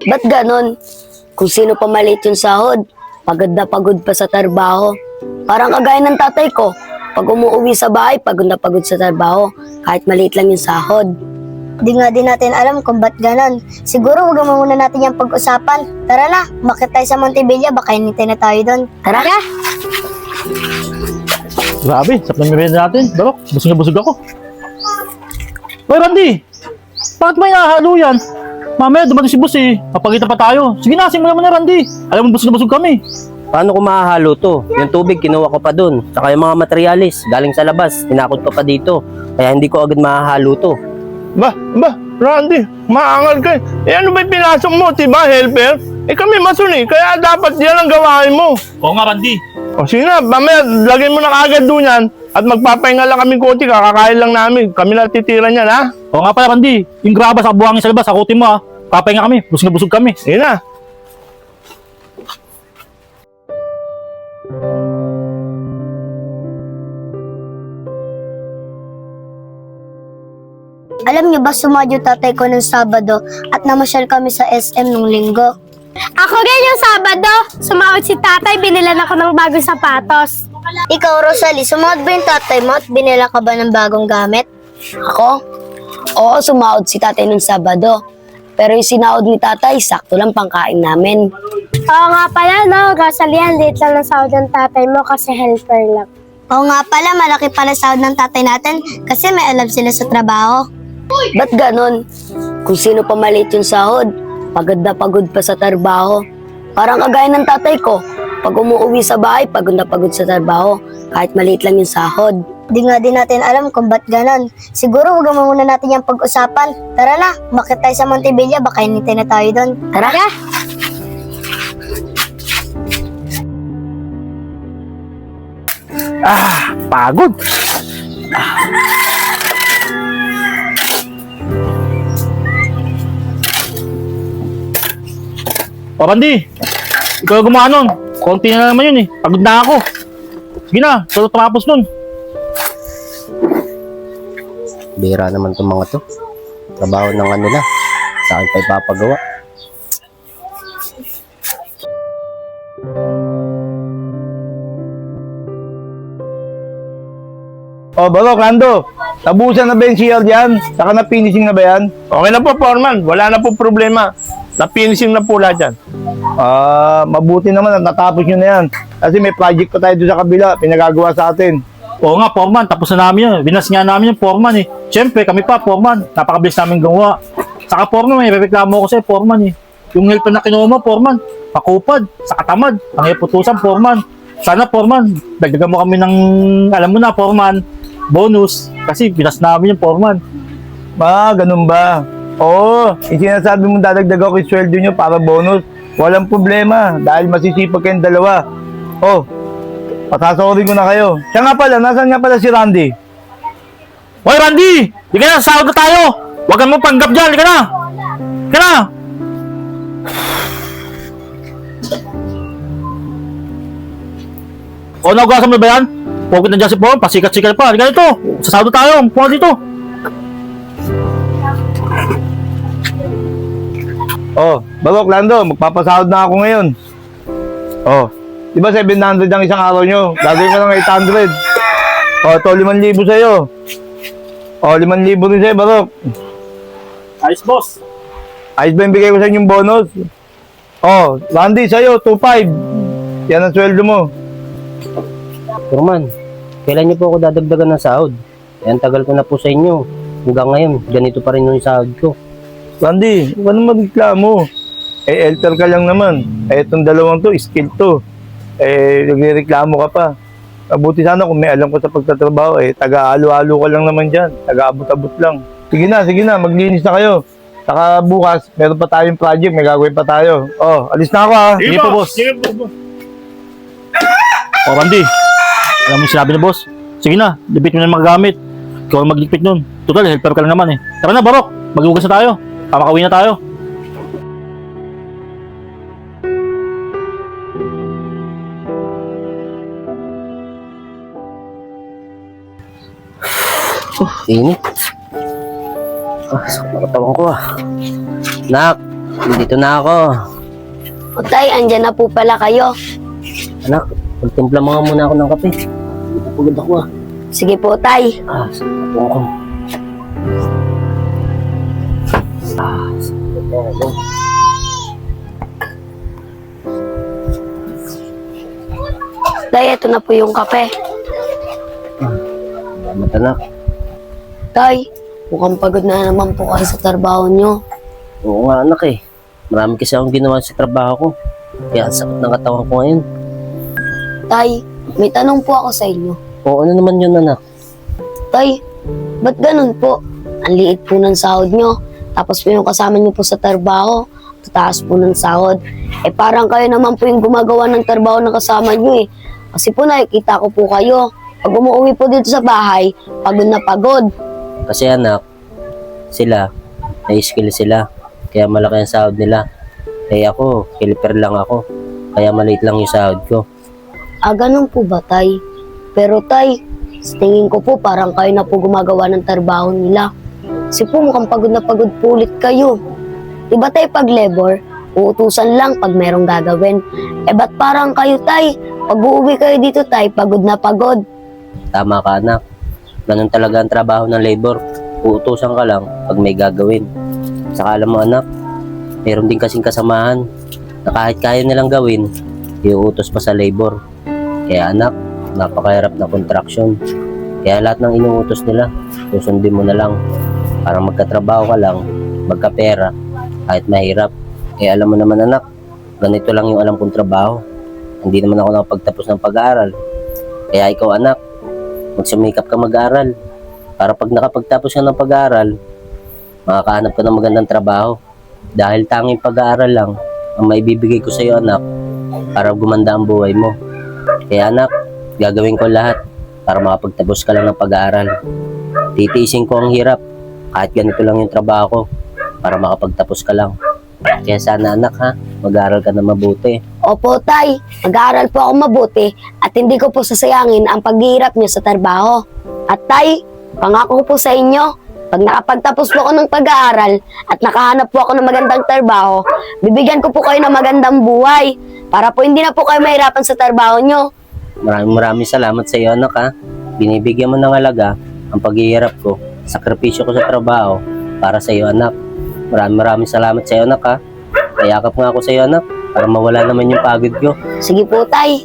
Ba't ganon? Kung sino pa maliit yung sahod, pagod na pagod pa sa trabaho. Parang kagaya ng tatay ko, pag umuwi sa bahay, pagod na pagod sa trabaho, kahit maliit lang yung sahod. Di nga din natin alam kung ba't ganon. Siguro wag muna natin yung pag-usapan. Tara na, bakit tayo sa Montevilla? Baka hinintay na tayo doon. Tara! Grabe, sarap ng merienda natin. Barok, busog na busog ako. Hoy, Randy! Bakit may nahalo yan? Mamaya, dumating si boss eh. Papagita pa tayo. Sige na, simulan mo na, Randy. Alam mo, busog na busog kami. Paano ko mahahalo to? Yung tubig, kinuha ko pa dun. Saka yung mga materialis, galing sa labas, tinakot ko pa dito. Kaya hindi ko agad mahahalo to. Ba, Randy, maangal ka. Ano ba yung pinasok mo, diba, helper? Kami masuni, kaya dapat yan ang gawain mo. Oo nga, Randy. O sige na, mamaya, lagay mo na kaagad doon yan. At magpapahinga lang kami konti, kakakain lang namin. Kami na titira niyan, ha? Oo nga pala, Randy. Yung graba sa buhangin sa labas, sakutin mo ha. Papahinga kami, busog na busog kami. Sige na. Alam niyo ba sumadyo tatay ko ng Sabado at namasyal kami sa SM nung linggo? Ako rin yung Sabado. Sumahod si tatay, binilan ako ng bagong sapatos. Ikaw, Rosalie, sumahod ba yung tatay mo at binila ka ba ng bagong gamit? Ako? Oo, sumahod si tatay nung Sabado. Pero yung sinahod ni tatay, sakto lang pangkain namin. Oo nga pala, no? Rosalie, late lang ng sahod ng tatay mo kasi helper lang. Oo nga pala, malaki pala sahod ng tatay natin kasi may alam sila sa trabaho. Ba't ganon? Kung sino pa maliit yung sahod, pagod na pagod pa sa trabaho. Parang kagaya ng tatay ko, pag umuwi sa bahay, pagod na pagod sa trabaho, kahit maliit lang yung sahod. Di nga din natin alam kung ba't ganon. Siguro wag muna natin yung pag-usapan. Tara na, bakit tayo sa Montevilla? Baka hinintay na tayo doon. Tara! Pagod. O, Randy. Ikaw gumawa nun. Konti na naman yun eh. Pagod na ako. Sige na, ikaw tumapos nun. Bira naman itong mga to. Trabaho ng ano na. Sa akin pa ipapagawa. O, Barok, Lando, tabusan na ba yung CR dyan? Saka na finishing na ba yan? Okay na po, Foreman. Wala na po problema. Na-finishing na po lahat dyan. Mabuti naman at natapos nyo na yan. Kasi may project pa tayo doon sa kabila, pinagagawa sa atin. Oo nga, Foreman. Tapos na namin yun. Binas nga namin yung Foreman eh. Siyempre, kami pa, Foreman. Napakabilis namin gawa. Saka, Foreman, may reklamo ko sa'yo, Foreman eh. Yung helper na kinuha mo, Foreman, pakupad, sa katamad, ang iputusan, Foreman. Sana, Foreman, dagdagan mo kami ng, alam mo na, Foreman, bonus. Kasi binas namin yung Foreman. Ganun ba? Oo, sinasabi mo dadagdag ako yung sweldo nyo para bonus. Walang problema, dahil masisipag kayong dalawa. Oh, patasorin ko na kayo. Siya nga pala, nasaan nga pala si Randy? Hoy, Randy! Di ka na, sahod na tayo! Huwag mo panggap dyan, di ka na! Di ka na! O, naugasan mo ba yan? Huwag na dyan si Paul, pasikat-sikat pa. Di ka dito! Sasahod na tayo, pumunta dito! Oh, Barok, Lando, magpapasahod na ako ngayon. Oh, di ba 700 ang isang araw nyo? Gagawin ko ng 800. Oh, ito 5,000 sa'yo. Oh, 5,000 rin sa'yo, Barok. Ayos, boss! Ayos ba yung bigay ko sa inyong bonus? Oh, Randy, sa'yo, 2,500. Yan ang sweldo mo. Foreman, kailan niyo po ako dadagdagan ng sahod? Ang tagal ko na po sa inyo. Hanggang ngayon, ganito pa rin yung sahod ko. Randy, huwag ka naman magreklamo. Elter ka lang naman. Itong dalawang to, skill to. Nagreklamo ka pa. Mabuti sana kung may alam ko sa pagtatrabaho, taga-alo-alo ka lang naman dyan. Taga-abot-abot lang. Sige na, maglinis na kayo. Saka bukas, meron pa tayong project, may gagawin pa tayo. Oh, alis na ako ha. Sige po, boss! O, Randy, alam mo yung sinabi ni boss? Sige na, lipit mo na yung mga gamit. Ikaw ang maglipit nun. Total, helper ka lang naman eh. Tara na, Barok! Maghugas na tayo. Pamakauwi na tayo. Init. Sakit na katawan ko ah. Nak, Dito na ako. O tay, andyan na po pala kayo. Anak, magtimpla mga muna ako ng kape. Pagod ako ah. Sige po tay. Sabi ko. Sabi ko. Tay, ito na po yung kape. Salamat anak. Tay, mukhang pagod na naman po kayo sa trabaho nyo. Oo nga anak eh. Marami kasi akong ginawa sa trabaho ko. Kaya ang sakit ng katawan ko ngayon. Tay, may tanong po ako sa inyo. Oo, ano naman yun anak? Tay, ba't ganun po? Ang liit po ng sahod nyo. Tapos po yung kasama nyo po sa trabaho. Tataas po ng sahod. Eh parang kayo naman po yung gumagawa ng trabaho ng kasama nyo eh. Kasi po nakikita ko po kayo. Pag umuwi po dito sa bahay, pagod na pagod. Kasi anak, sila, may skill sila. Kaya malaki ang sahod nila. Eh ako, helper lang ako. Kaya maliit lang yung sahod ko. Ah, ganun po ba, Tay? Pero Tay, sa tingin ko po parang kayo na po gumagawa ng trabaho nila. Kasi po mukhang pagod na pagod po ulit kayo. Diba Tay, pag labor, uutusan lang pag merong gagawin. Eh ba't parang kayo, Tay? Pag uuwi kayo dito, Tay, pagod na pagod. Tama ka anak. Ganun talaga ang trabaho ng labor. Uutusan ka lang pag may gagawin. Saka alam mo anak, meron din kasing kasamahan na kahit kaya nilang gawin, iuutos pa sa labor. Kaya anak, napakahirap na contraction. Kaya lahat ng inuutos nila, susundin mo na lang. Para magkatrabaho ka lang, magkapera, kahit mahirap. Eh alam mo naman anak, ganito lang yung alam kong trabaho. Hindi naman ako nakapagtapos ng pag-aaral. Kaya ikaw anak, magsumikap ka mag-aaral. Para pag nakapagtapos ka ng pag-aaral, makakahanap ka ng magandang trabaho. Dahil tanging pag-aaral lang ang maibibigay ko sa iyo anak para gumanda ang buhay mo. Kaya anak, gagawin ko lahat para makapagtapos ka lang ng pag-aaral. Titiisin ko ang hirap kahit ganito lang yung trabaho ko para makapagtapos ka lang. Kaya sana anak ha, mag-aaral ka na mabuti. Opo, Tay. Mag-aaral po ako mabuti at hindi ko po sasayangin ang paghihirap niyo sa trabaho. At Tay, pangako ko po sa inyo, pag nakapagtapos po ako ng pag-aaral at nakahanap po ako ng magandang trabaho, bibigyan ko po kayo ng magandang buhay para po hindi na po kayo mahirapan sa trabaho nyo. Maraming salamat sa iyo anak ha. Binibigyan mo ng halaga ang paghihirap ko, sakripisyo ko sa trabaho para sa iyo anak. Maraming salamat sa iyo anak ha. Kayakap nga ako sa iyo anak para mawala naman yung pagod ko. Sige po, Tay.